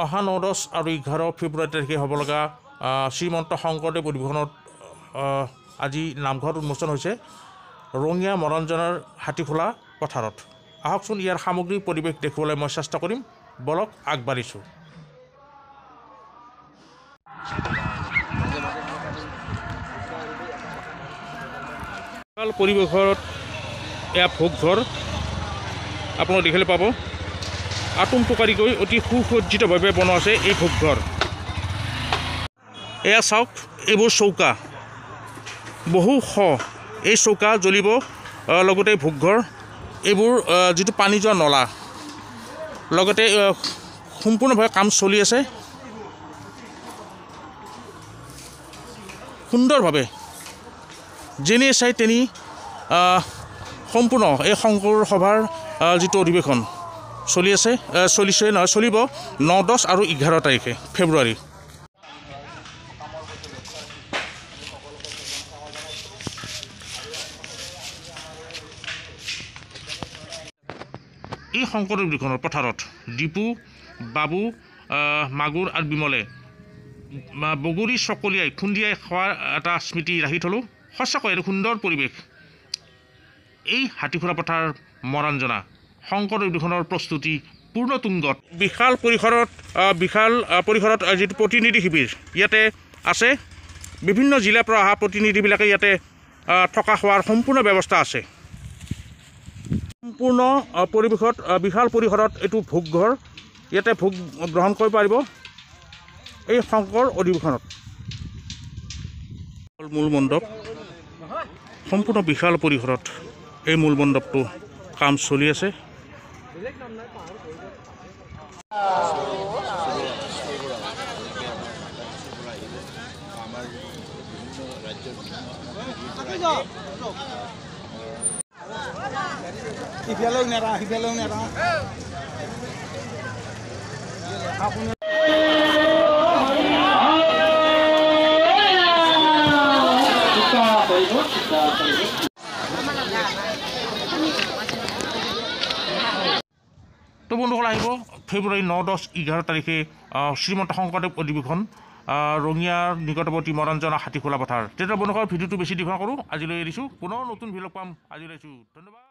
অহা 9, 10 আৰু 11 ফেব্ৰুৱাৰী তাৰিখে হ'ব লগা শ্ৰীমন্ত শংকৰদেৱ অধিৱেশনত আজি নামঘৰত উন্মোচন হৈছে ৰঙিয়া মৰাণজনাৰ হাতীখোলা পথাৰত। আহকচোন ইয়াৰ সামগ্ৰিক পৰিৱেশ দেখুৱাবলৈ মই চেষ্টা কৰিম। বলক আগবাঢ়িছোঁ। পৰিৱেশত এয়া ভোগঘৰ আপোনালোকে দেখিবলৈ পাব। আটোমটোকাৰিকৈ অতি সুসজ্জিতভাৱে বনোৱা আছে এই ভোগঘৰ। এয়া চাওক, এইবোৰ চৌকা বহু এই চৌকা জ্বলিব। লগতে ভোগঘৰ এইবোৰ যিটো পানী যোৱা নলা, লগতে সম্পূৰ্ণভাৱে কাম চলি আছে সুন্দৰভাৱে। যেনে চাই তেনি সম্পূৰ্ণ এই শংকৰ সভাৰ যিটো অধিৱেশন চলিব 9, 10 আৰু 11 তাৰিখে ফেব্ৰুৱাৰী। এই শংকৰদেৱ অধিৱেশনৰ পথাৰত দীপু, বাবু, মাগুৰ আৰু বিমলে বগৰী চকলিয়াই খুন্দিয়াই খোৱাৰ এটা স্মৃতি ৰাখি থলোঁ। সঁচাকৈ এইটো সুন্দৰ পৰিৱেশ। এই হাতীখোলা পথাৰ মৰাণজনা শংকৰদেৱ অধিৱেশনৰ প্ৰস্তুতি পূৰ্ণতুংগত। বিশাল পৰিসৰত যিটো প্ৰতিনিধি শিবিৰ ইয়াতে আছে। বিভিন্ন জিলাৰ পৰা অহা প্ৰতিনিধিবিলাকে ইয়াতে থকা খোৱাৰ সম্পূৰ্ণ ব্যৱস্থা আছে। সম্পূৰ্ণ পৰিৱেশত বিশাল পৰিসৰত এইটো ভোগঘৰ। ইয়াতে ভোগ গ্ৰহণ কৰিব পাৰিব এই শংকৰ অধিৱেশনত। মূল মণ্ডপ সম্পূৰ্ণ বিশাল পৰিসৰত এই মূল মণ্ডপটো কাম চলি আছে। তো বন্ধুসকল, আহিব ফেব্ৰুৱাৰী 9, 10, 11 তাৰিখে শ্ৰীমন্ত শংকৰদেৱ অধিৱেশন ৰঙিয়াৰ নিকটৱৰ্তী মৰাণজনা হাতীখোলা পথাৰ। তেতিয়া বন্ধুসকল, ভিডিঅ'টো বেছি দীঘল কৰোঁ, আজিলৈ এৰিছোঁ। পুনৰ নতুন ভিডিঅ' পাম। আজিলৈ এৰিছোঁ। ধন্যবাদ।